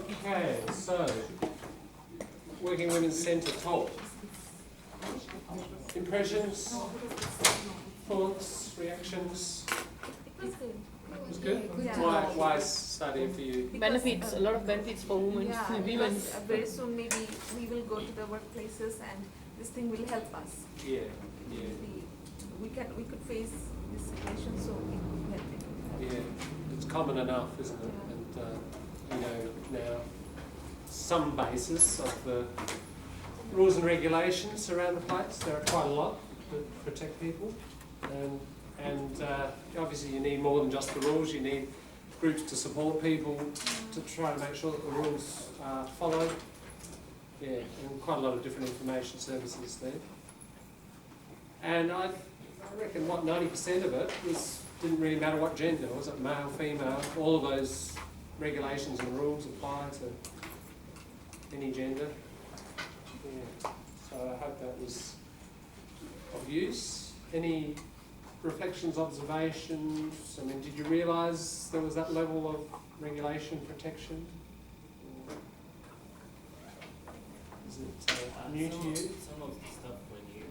Okay, so Working Women's Centre talk. Impressions, thoughts, reactions? It was good. Why study for you? Benefits, a lot of benefits for women. Yeah, Women. very soon maybe we will go to the workplaces and this thing will help us. Yeah. We could face this situation, so it could help it. Yeah, it's common enough, isn't it? And now some basis of the rules and regulations around the place. There are quite a lot that protect people, and obviously you need more than just the rules. You need groups to support people to try to make sure that the rules are followed. Yeah, and quite a lot of different information services there. And I reckon 90% of it didn't really matter what gender. Was it male, female? All of those regulations and rules apply to any gender. Yeah. So I hope that was of use. Any reflections, observations? I mean, did you realise there was that level of regulation protection? Is it new to you? Some of the stuff were new.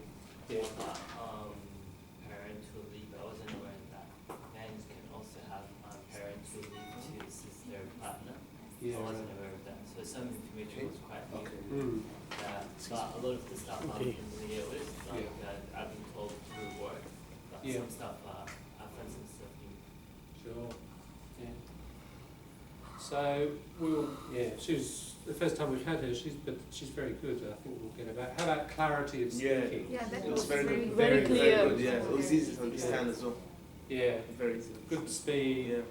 Yeah. Parental leave, I wasn't aware that men can also have parental leave to assist their partner. Yeah, I wasn't aware of that. So some information was quite new. Mm. But a lot of the stuff I'm familiar with, I've been told through work. But some stuff, I've found some stuff new. Sure. Yeah. So she's the first time we've had her. She's very good. I think we'll get about. How about clarity of speaking? Yeah, that It was very good. Very clear. Very good, yeah. It was easy to understand as well. Yeah. Very easy. Good speed. Yeah.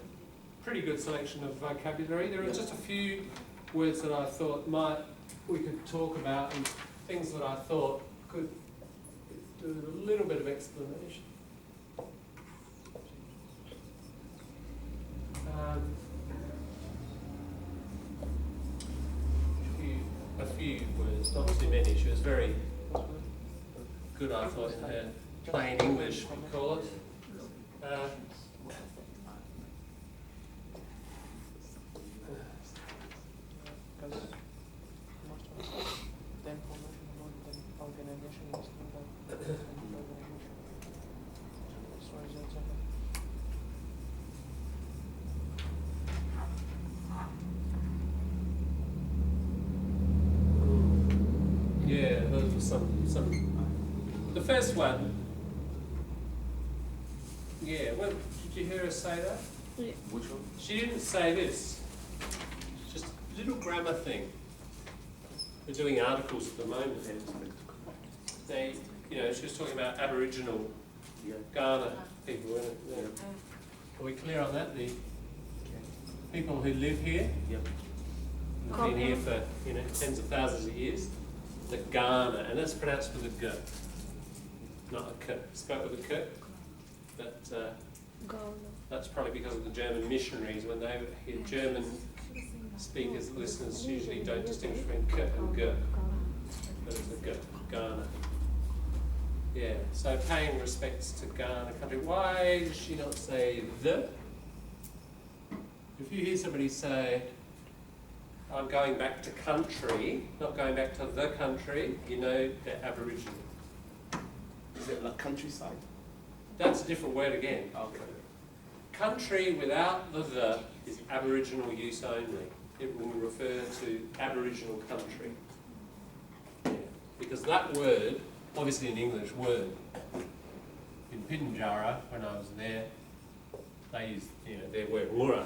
Pretty good selection of vocabulary. There are just a few words that I thought we could talk about, and things that I thought could do a little bit of explanation. A few words, not too many. She was very good, I thought, in her plain English, we call it. Yeah, those were some. The first one. Yeah, well, did you hear her say that? Yeah. Which one? She didn't say this. Just a little grammar thing. We're doing articles at the moment. She was talking about Aboriginal Ghana people, weren't it? Yeah. Are we clear on that? The people who live here, have been here for tens of thousands of years. The Ghana, and that's pronounced with a G, not a K. Spoke with a K. That's probably because of the German missionaries. When they hear German speakers, listeners usually don't distinguish between K and G. But it's a G, Ghana. Yeah, so paying respects to Ghana country. Why does she not say the? If you hear somebody say, I'm going back to country, not going back to the country, you know they're Aboriginal. Is it like countryside? That's a different word again. Okay. Country without the is Aboriginal use only. It will refer to Aboriginal country. Yeah. Because that word, obviously an English word, in Pinjarra, when I was there, they used their word mura,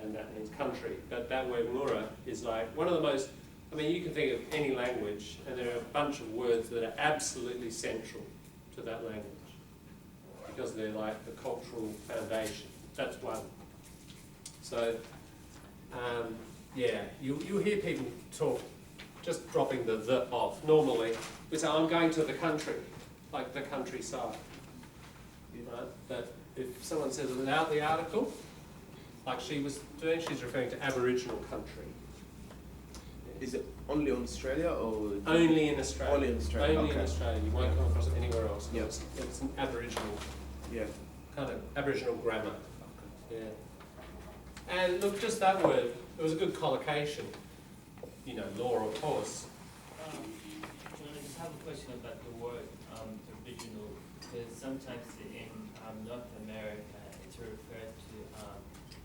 and that means country. But that word mura is like one of the most, you can think of any language, and there are a bunch of words that are absolutely central to that language, because they're like the cultural foundation. That's one. So, you'll hear people talk, just dropping the off. Normally, we say, I'm going to the country, like the countryside. Right? But if someone says without the article, like she was doing, she's referring to Aboriginal country. Is it only in Australia or? Only in Australia. Only in Australia. Only in Australia. You won't come across it anywhere else. Yep. It's an Aboriginal, kind of Aboriginal grammar. Yeah. And look, just that word, it was a good collocation, you know, law of course. I just have a question about the word original, because sometimes in North America it's referred to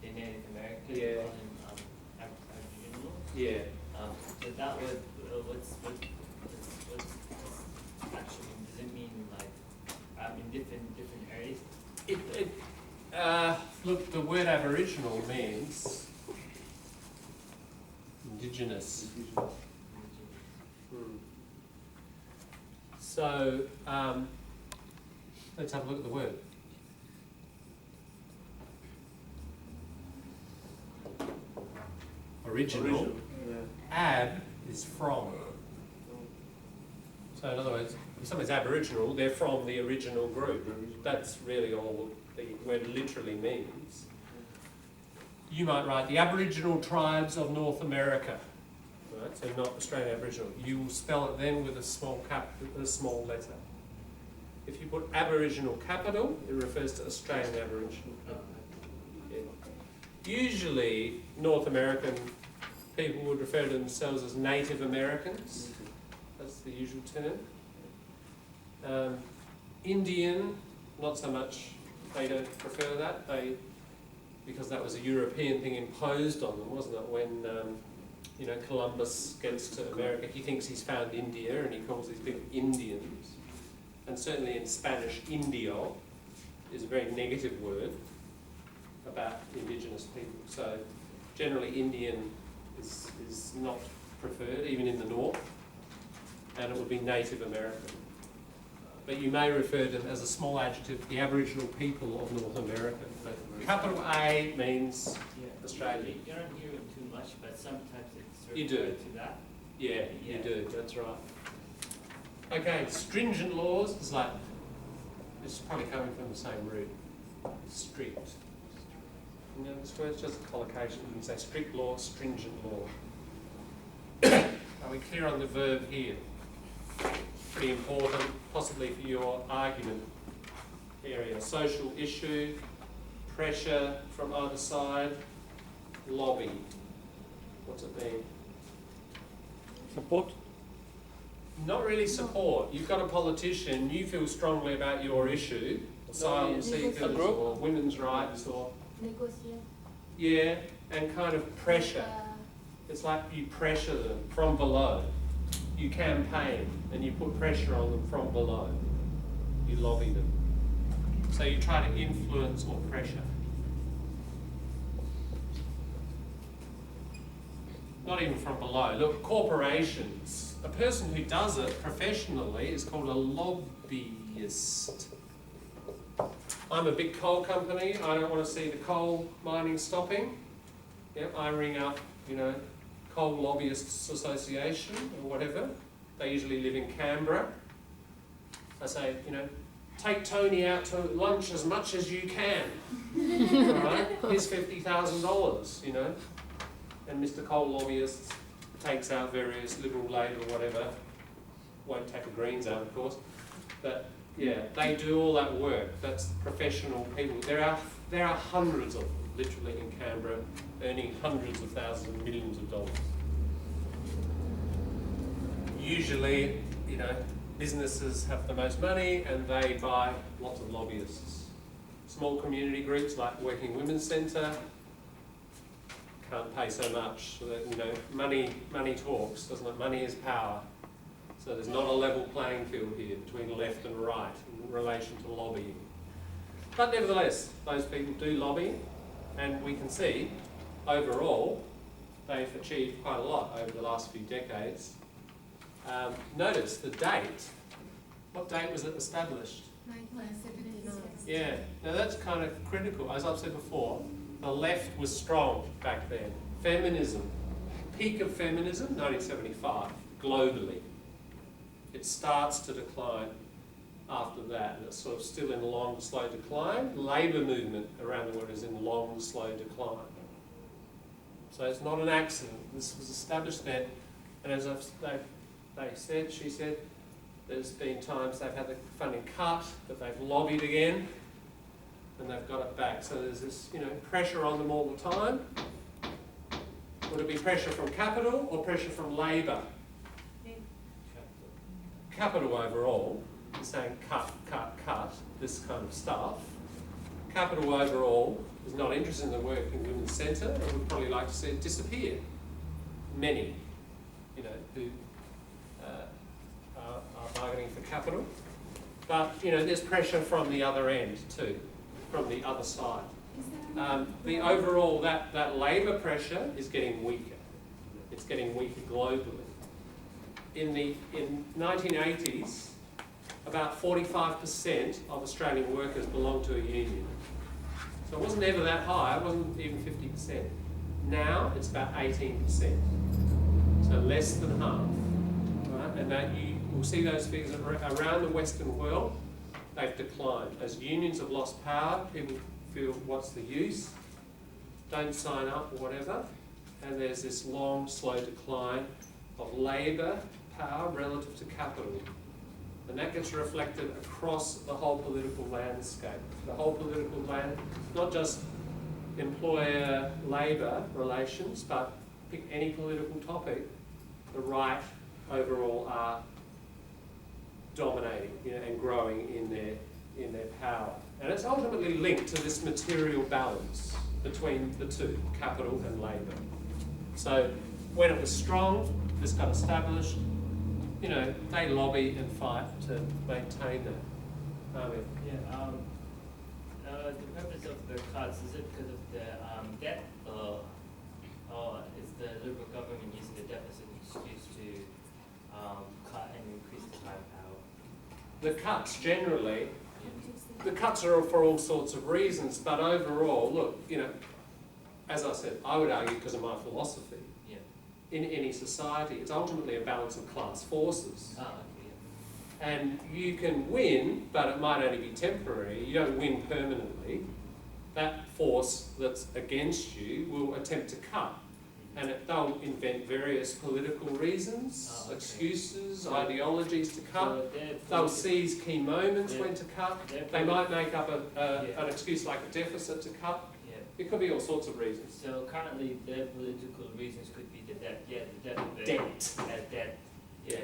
the Native American, Yeah. Aboriginal. Yeah. But that word, what's actually, does it mean like in different areas? Look, the word Aboriginal means indigenous. So, let's have a look at the word. Original. Yeah. Ab is from. So in other words, if someone's Aboriginal, they're from the original group. That's really all the word literally means. You might write the Aboriginal tribes of North America, right? So not Australian Aboriginal. You will spell it then with a small letter. If you put Aboriginal capital, it refers to Australian Aboriginal. Yeah. Usually, North American people would refer to themselves as Native Americans. That's the usual term. Indian, not so much. They don't prefer that. Because that was a European thing imposed on them, wasn't it? When you know, Columbus gets to America, he thinks he's found India, and he calls these people Indians. And certainly in Spanish, indio is a very negative word about indigenous people. So generally, Indian is not preferred, even in the north, and it would be Native American. But you may refer to them as a small adjective, the Aboriginal people of North America. But capital A means Australia. You don't hear it too much, but sometimes it's You referred do. to that. Yeah, you do, that's right. Okay, stringent laws is like, this is probably coming from the same root. Strict. You know, this word's just a collocation. You can say strict law, stringent law. Are we clear on the verb here? Pretty important, possibly for your argument area. Social issue, pressure from either side, lobby. What's it mean? Support? Not really support. You've got a politician, you feel strongly about your issue, asylum seekers or women's rights or... Negotiate. Yeah, and kind of pressure. It's like you pressure them from below. You campaign and you put pressure on them from below. You lobby them. So you try to influence or pressure. Not even from below. Look, corporations. A person who does it professionally is called a lobbyist. I'm a big coal company. I don't want to see the coal mining stopping. Yep, I ring up, you know, Coal Lobbyists Association or whatever. They usually live in Canberra. I say, you know, take Tony out to lunch as much as you can. All right? Here's $50,000, you know. And Mr. Coal Lobbyist takes out various Liberal, Labor, whatever. Won't take the Greens out, of course. But yeah, they do all that work. That's professional people. There are hundreds of them, literally, in Canberra, earning hundreds of thousands and millions of dollars. Usually, you know, businesses have the most money and they buy lots of lobbyists. Small community groups like Working Women's Centre can't pay so much. So that, you know, money talks, doesn't it? Money is power. So there's not a level playing field here between left and right in relation to lobbying. But nevertheless, those people do lobby, and we can see overall they've achieved quite a lot over the last few decades. Notice the date. What date was it established? 1979. Yeah, now that's kind of critical. As I've said before, the left was strong back then. Feminism, peak of feminism, 1975, globally. It starts to decline after that, and it's sort of still in long, slow decline. Labour movement around the world is in long, slow decline. So it's not an accident. This was established then, and as she said, there's been times they've had the funding cut, but they've lobbied again, and they've got it back. So there's this, you know, pressure on them all the time. Would it be pressure from capital or pressure from labour? Capital overall is saying cut, cut, cut, this kind of stuff. Capital overall is not interested in the work in women's centre and would probably like to see it disappear. Many, you know, who are bargaining for capital. But, you know, there's pressure from the other end too, from the other side. The overall, that labour pressure is getting weaker. It's getting weaker globally. In 1980s, about 45% of Australian workers belonged to a union. So it wasn't ever that high, it wasn't even 50%. Now it's about 18%. So less than half. Right? And that you will see those figures around the Western world, they've declined. As unions have lost power, people feel, what's the use? Don't sign up or whatever. And there's this long, slow decline of labour power relative to capital. And that gets reflected across the whole political landscape. The whole political land, not just employer-labour relations, but pick any political topic, the right overall are dominating, you know, and growing in their power. And it's ultimately linked to this material balance between the two, capital and labour. So when it was strong, this got established, you know, they lobby and fight to maintain that. Yeah, the purpose of the cuts, is it because of the debt, or is the Liberal government using the deficit excuse to cut and increase the firepower? The cuts generally, the cuts are for all sorts of reasons, but overall, look, you know, as I said, I would argue because of my philosophy, Yeah. in any society, it's ultimately a balance of class forces. Ah, okay, yeah. And you can win, but it might only be temporary. You don't win permanently. That force that's against you will attempt to cut. And they'll invent various political reasons, Okay. excuses, ideologies to cut. So They'll seize key moments when to cut. they're They might make up Yeah. an excuse like a deficit to cut. Yeah. It could be all sorts of reasons. So currently, their political reasons could be the debt. Yeah, the debt. Debt. Yeah.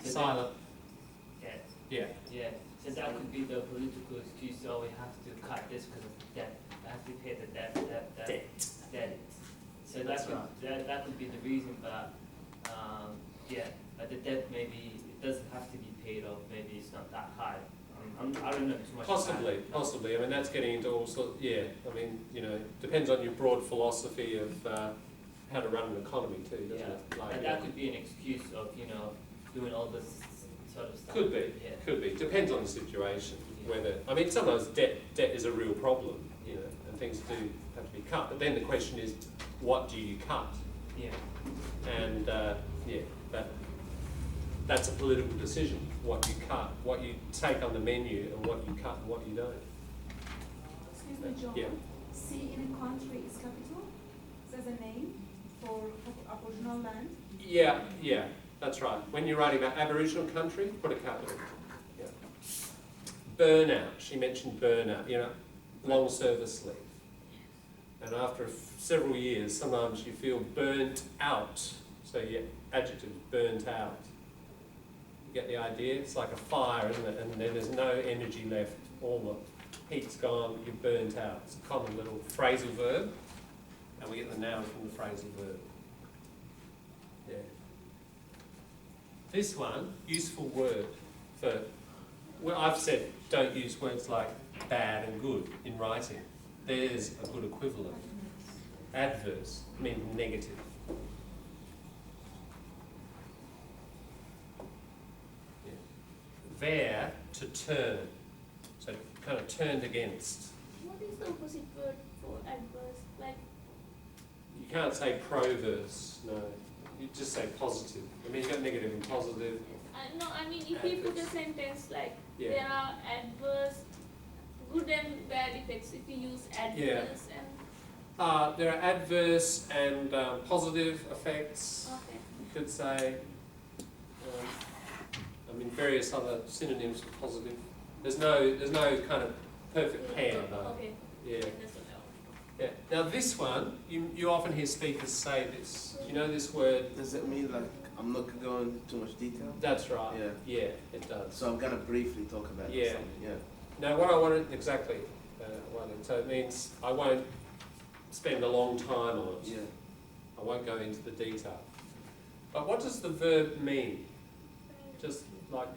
So Silent. Debt. Yeah. Yeah. So that could be the political excuse. So we have to cut this because of debt. We have to pay the debt. Debt. So That's that could be the reason, but yeah, but the debt maybe it doesn't have to be paid off. Maybe it's not that high. I don't know too much. Possibly, about it. possibly. I mean, that's getting into all sorts. Yeah. I mean, you know, depends on your broad philosophy of how to run an economy too, doesn't Yeah, it? Like, and that could be an excuse of doing all this sort of stuff. could be. Yeah. Could be. Depends on the situation. Yeah. Whether I mean, sometimes debt is a real problem, you know, and things do have to be cut. But then the question is, what do you cut? Yeah. And yeah, that's a political decision. What you cut, what you take on the menu, and what you cut and what you don't. Excuse me, John. Yeah. C in a country is capital? Is a name for Aboriginal land? Yeah, that's right. When you're writing about Aboriginal country, put a capital. Yeah. Burnout. She mentioned burnout. You know, long service leave. And after several years, sometimes you feel burnt out. So your adjective, burnt out. You get the idea? It's like a fire, isn't it? And then there's no energy left. All the heat's gone, you're burnt out. It's a common little phrasal verb. And we get the noun from the phrasal verb. Yeah. This one, useful word for, well, I've said don't use words like bad and good in writing. There's a good equivalent. Adverse means negative. Yeah. Ver, to turn. So kind of turned against. What is the opposite word for adverse? Like, You can't say proverse, no. You just say positive. I mean, you've got negative and positive. no, I mean if we put a Adverse. sentence like Yeah. there are adverse, good and bad effects. If you use adverse There are adverse and positive effects. okay. You could say, I mean, various other synonyms for positive. There's no kind of perfect pair, though. Okay. Yeah. That's what I want. Yeah. Now this one, you often hear speakers say this. You know this word? Does it mean like I'm not gonna go into too much detail? That's right. Yeah. Yeah, it does. So I'm gonna briefly talk about Yeah. something. Yeah. Now what I wanted, exactly, so it means I won't spend a long time on it. Yeah. I won't go into the detail. But what does the verb mean? Just like,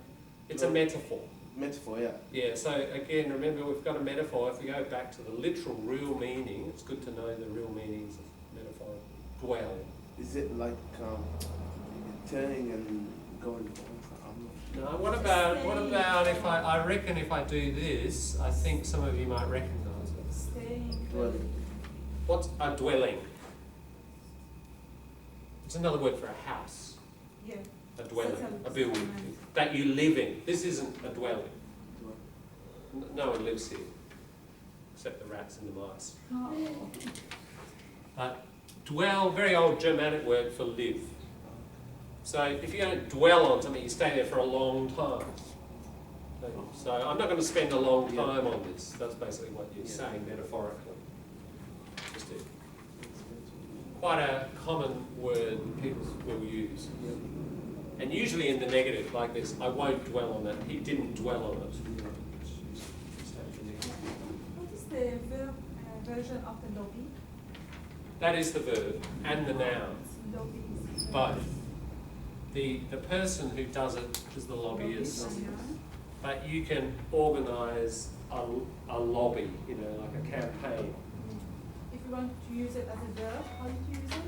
it's a metaphor. Metaphor, yeah. Yeah, so again, remember we've got a metaphor. If we go back to the literal, real meaning, it's good to know the real meanings of metaphor. Dwell. Is it like turning and going? I'm not No, what about if I reckon if I do this, I think some of you might recognise it. Staying. dwelling. What's a dwelling? It's another word for a house, Yeah. a dwelling, Settled. a building that you live in. This isn't a dwelling. No one lives here, except the rats and the mice. Oh. Dwell, very old Germanic word for live. So if you don't dwell on something, you stay there for a long time. So I'm not going to spend a long time on this. That's basically what you're saying metaphorically. Just it. Quite a common word that people will use. And usually in the negative, like this, I won't dwell on that. He didn't dwell on it. What is the verb version of the lobby? That is the verb and the noun. Lobby is Both. The person who does it is the lobbyist, but you can organise a lobby, you know, like a campaign. If you want to use it as a verb, how do you use it?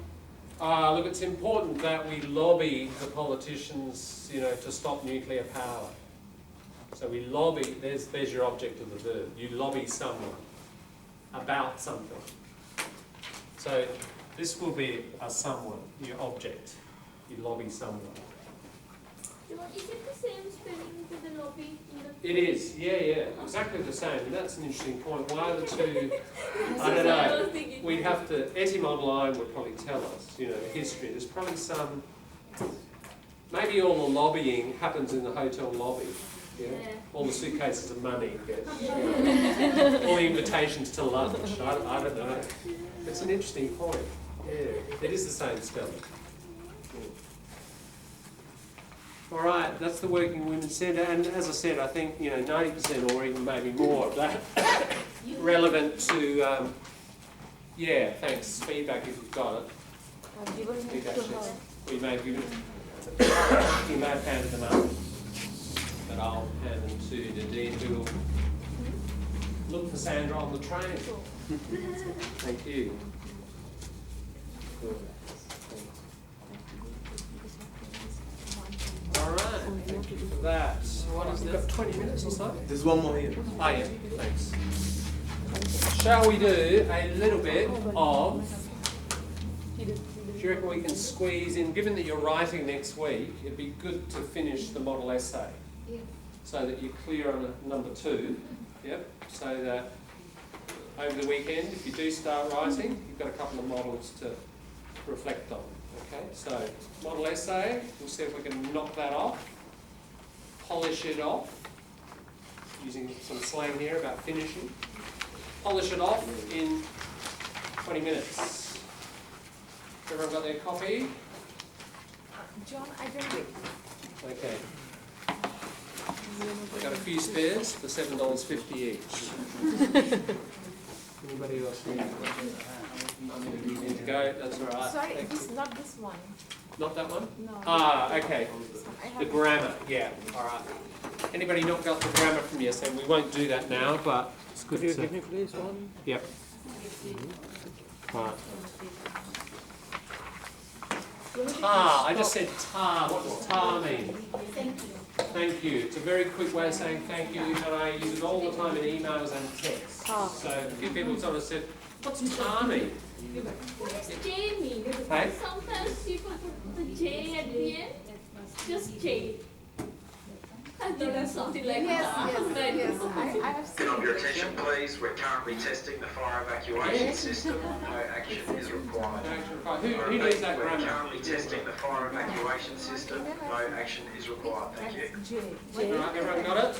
Look, it's important that we lobby the politicians, you know, to stop nuclear power. So we lobby, there's your object of the verb. You lobby someone about something. So this will be a someone, your object. You lobby someone. Is it the same spelling to the lobby in the... It is, yeah, exactly the same. And that's an interesting point. Why are the two, I don't That's what I was know, thinking. we'd have to, Etym Online would probably tell us, you know, the history. There's probably some, maybe all the lobbying happens in the hotel lobby. Yeah? Yeah. All the suitcases of money get, all the invitations to lunch. I don't know. It's an interesting point. Yeah, it is the same spelling. All right, that's the Working Women's Centre, and as I said, I think 90% or even maybe more of that relevant to thanks. Feedback if you've got it. Feedback sheets. We may have given you may have handed them up, but I'll hand them to the dean who will look for Sandra on the train. Thank you. All right, thank you for that. What is this? We've got 20 minutes or so. There's one more here. Oh yeah, thanks. Shall we do a little bit of, do you reckon we can squeeze in, given that you're writing next week, it'd be good to finish the model essay. Yeah. So that you're clear on number 2, yep, so that over the weekend, if you do start writing, you've got a couple of models to reflect on. Okay, so model essay, we'll see if we can knock that off, polish it off, using some slang here about finishing, polish it off in 20 minutes. Everyone got their copy? John, I don't wait. Okay. We've got a few spares for $7.50 each. Anybody else need to go? That's all right. Sorry, Thank this you. not this one. Not that one? No. Okay. I The have grammar, yeah. All right. Anybody not got the grammar from yesterday? We won't do that now, but it's good to... Give me please one. Yep. Right. Tar. I just said tar. What does tar mean? Thank you. Thank you. It's a very quick way of saying thank you, and I use it all the time in emails and texts. Tar. So a few people sort of said, what's tar mean? What does J mean? Hey? Sometimes people put the J at the end. Just J. I think it's something like that. yes. I have Can I have seen your it. attention, please? We're currently testing the fire evacuation system. No action is required. required. No action required. Who needs that We're grammar? currently testing the fire evacuation system. No action is required. Thank you. That's J. Right, everyone got it?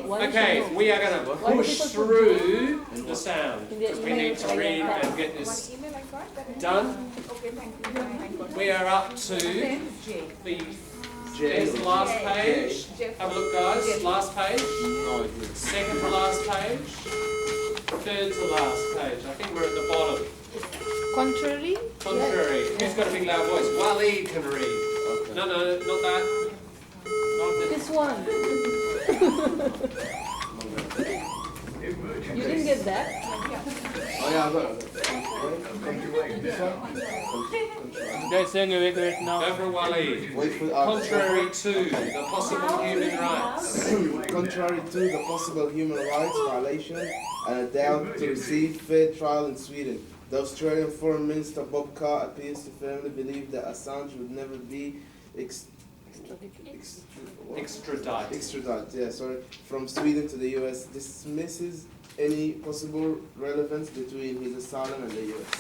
Why Okay, should we are going to Why do push people put through the sound. In the Because we need to read and get One this email I got. That done. Okay, thank you. I got We are up to Then J. there's the last page. Have a look, guys. Last page. No, it's Second to last page. Third to last page. I think we're at the bottom. Contrary? Contrary. Who's got a big loud voice? Waleed can read. okay. No, not that. Not This one. You didn't get that? Oh yeah, I got it. This one? They're saying evacuate now. Go for Waleed. Wait for Contrary to the possible human rights. Contrary to the possible human rights violation and a doubt to receive fair trial in Sweden, the Australian Foreign Minister Bob Carr appears to firmly believe that Assange would never be extradited from Sweden to the US, dismisses any possible relevance between his asylum and the US.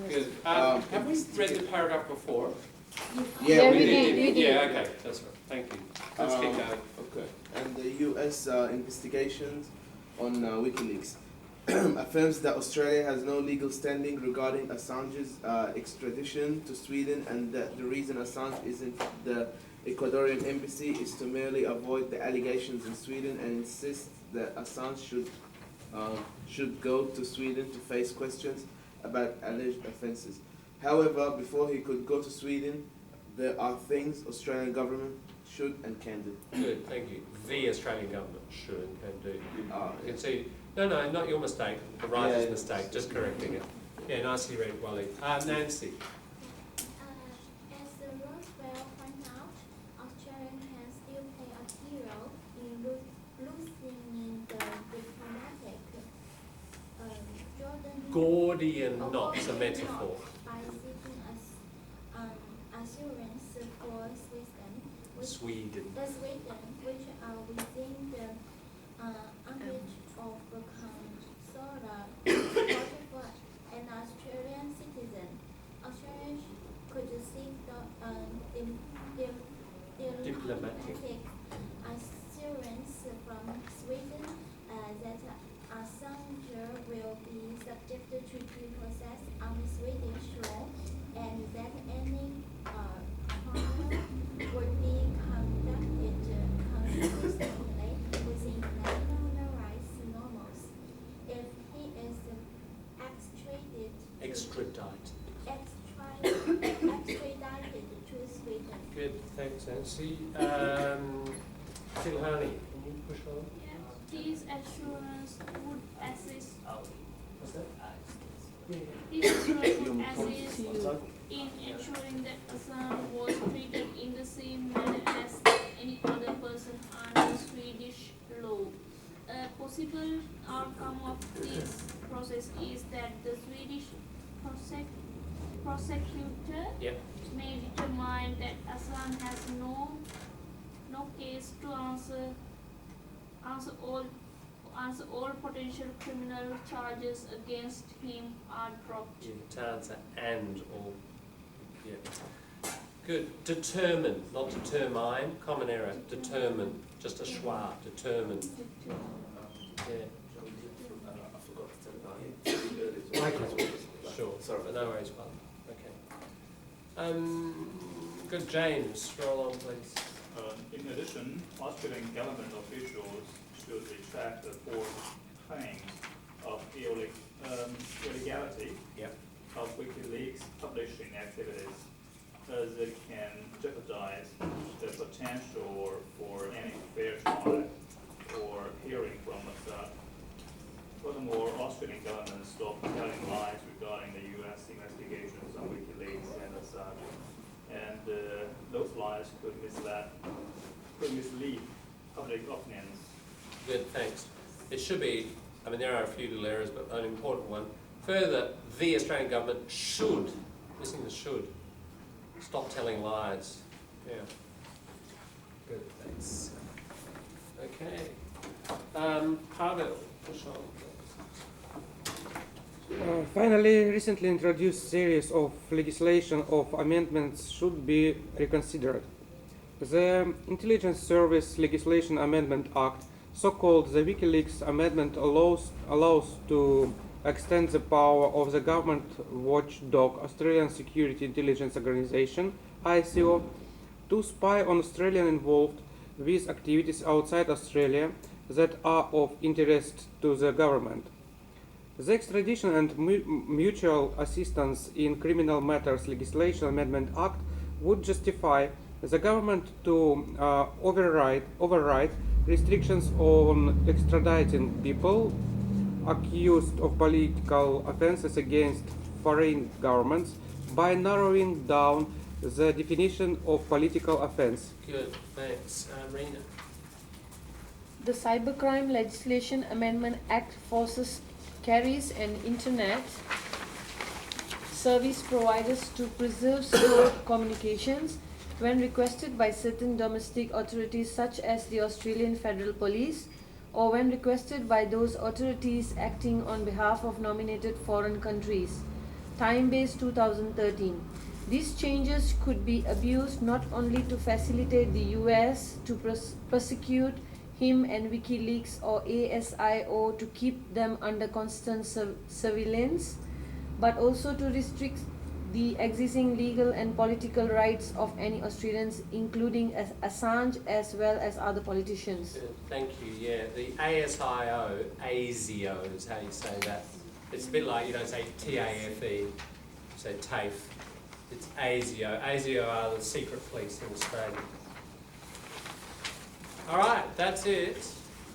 Good. Have we read the paragraph before? Yeah, we we did. did. Yeah, okay, that's right. Thank you. Let's keep going. Okay. And the US investigations on WikiLeaks affirms that Australia has no legal standing regarding Assange's extradition to Sweden, and that the reason Assange isn't the Ecuadorian embassy is to merely avoid the allegations in Sweden, and insists that Assange should go to Sweden to face questions about alleged offences. However, before he could go to Sweden, there are things Australian government should and can do. Good, thank you. The Australian government should and can do. You can see, no, not your mistake, the writer's Yeah. mistake, just correcting it. Yeah, nicely read, Wally. Nancy. As the Roswell point out, Australia can still play a key role in loosening the diplomatic Jordan Gordian knots, a metaphor. by seeking assurance for Sweden, which are within the ambit of the consular for an Australian citizen. Australia could seek the diplomatic assurance from Sweden that Assange will be subjected to due process on Swedish law, and that any trial would be conducted consistently with international rights norms. If he is extradited to Sweden. Good, thanks, Nancy. Tilhani, can you push on? These assurance would assist. What's that? These assurance would assist in ensuring that Assange was treated in the same manner as any other person under Swedish law. A possible outcome of this process is that the Swedish prosecutor may determine that Assange has no case to answer all potential criminal charges against him are dropped. Yeah, to answer and or. Yeah. Good. Determine, not determine. Common error. Determine. Just a schwa. Determine. Yeah. I forgot to tell about it. Sure. Sorry, but no worries, Bob. Okay. Good. James, scroll on, please. In addition, Australian government officials should retract the forced claims of illegality of WikiLeaks publishing activities, as it can jeopardize the potential for any fair trial or hearing from Assange. Furthermore, Australian government stopped telling lies regarding the U.S. investigations on WikiLeaks and Assange, and those lies could mislead public opinions. Good, thanks. It should be, I mean, there are a few little errors, but an important one. Further, the Australian government should, missing the should, stop telling lies. Yeah. Good, thanks. Okay. Pavel, push on, please. Finally, recently introduced series of legislation of amendments should be reconsidered. The Intelligence Service Legislation Amendment Act, so-called the WikiLeaks Amendment, allows to extend the power of the government watchdog Australian Security Intelligence Organization (ICO) to spy on Australians involved with activities outside Australia that are of interest to the government. The Extradition and Mutual Assistance in Criminal Matters Legislation Amendment Act would justify the government to override restrictions on extraditing people accused of political offenses against foreign governments by narrowing down the definition of political offense. Good, thanks. Rena? The Cybercrime Legislation Amendment Act carries an internet service providers to preserve stored communications when requested by certain domestic authorities such as the Australian Federal Police, or when requested by those authorities acting on behalf of nominated foreign countries. Time-based 2013. These changes could be abused not only to facilitate the US to prosecute him and WikiLeaks or ASIO to keep them under constant surveillance, but also to restrict the existing legal and political rights of any Australians, including Assange as well as other politicians. Good, thank you. Yeah, the ASIO, ASIO is how you say that. It's a bit like you don't say TAFE, you say TAFE. It's ASIO. ASIO are the secret police in Australia. All right, that's it.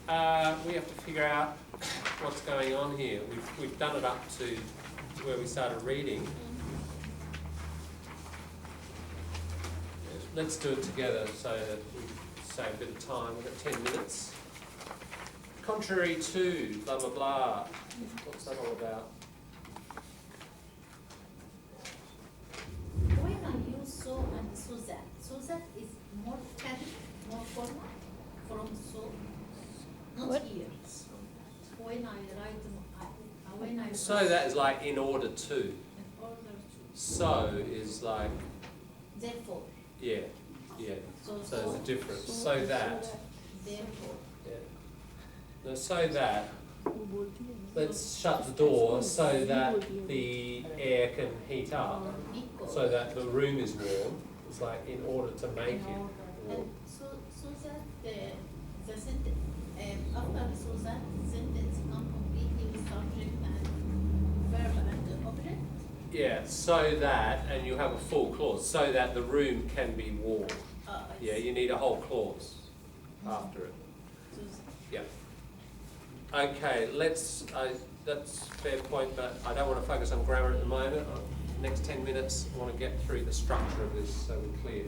We have to figure out what's going on here. We've done it up to where we started reading. Let's do it together so that we save a bit of time. We've got 10 minutes. Contrary to, blah, blah, blah. What's that all about? When I use so and so that is more static, more formal from so, not What? here. When I write, when I So that is like in order to. in order to, So is like, therefore, yeah, yeah. so, So there's a difference. So that. therefore, Yeah. No, so that. Let's shut the door so that the air can heat up, equal. so that the room is warm. It's like in order to make it warm. And so that the sentence, after so that sentence come completely with subject and verb and the object. Yeah, so that, and you have a full clause, so that the room can be warm. Yeah, you need a whole clause after it. Yeah. Okay, that's a fair point, but I don't want to focus on grammar at the moment. Next 10 minutes, I want to get through the structure of this so we're clear.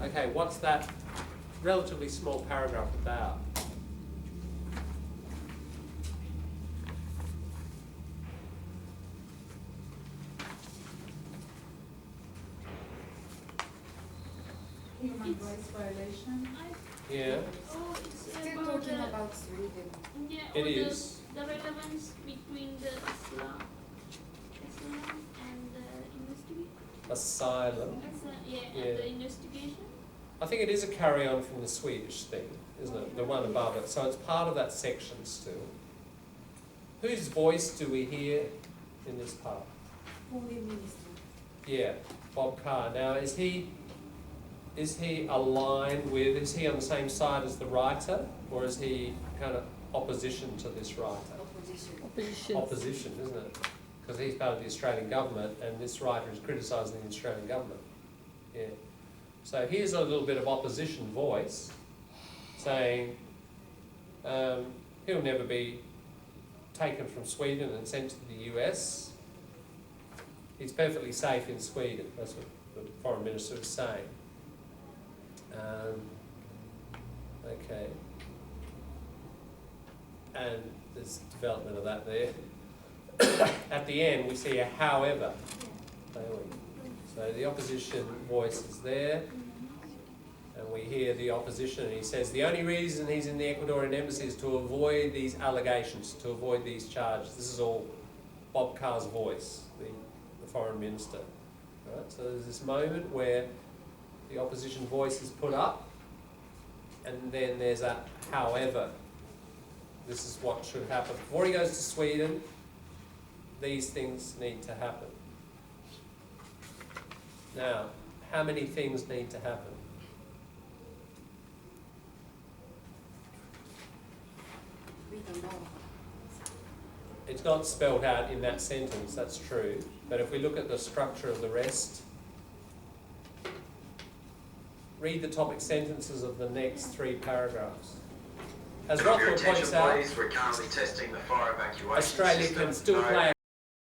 Okay, what's that relatively small paragraph about? Human rights violation. Yeah, Oh, it's Still about talking the, about Sweden. yeah, it or is. the relevance between the Islam and the investigation. Asylum. And Yeah. the investigation. I think it is a carry-on from the Swedish thing, isn't it? The one above it. So it's part of that section still. Whose voice do we hear in this part? Holy Minister. Yeah, Bob Carr. Now, is he aligned with, is he on the same side as the writer, or is he kind of opposition to this writer? Opposition, isn't it? Because he's part of the Australian government, and this writer is criticising the Australian government. Yeah. So here's a little bit of opposition voice saying he'll never be taken from Sweden and sent to the US. He's perfectly safe in Sweden. That's what the foreign minister is saying. Okay. And there's development of that there. At the end, we see a however. So the opposition voice is there. And we hear the opposition, and he says the only reason he's in the Ecuadorian embassy is to avoid these allegations, to avoid these charges. This is all Bob Carr's voice, the foreign minister. Right? So there's this moment where the opposition voice is put up, and then there's a however. This is what should happen. Before he goes to Sweden, these things need to happen. Now, how many things need to happen? We don't know. It's not spelled out in that sentence, that's true. But if we look at the structure of the rest, read the topic sentences of the next 3 paragraphs. As Your Rothwell attention points out, please, we're currently testing the fire evacuation Australia system. can still No play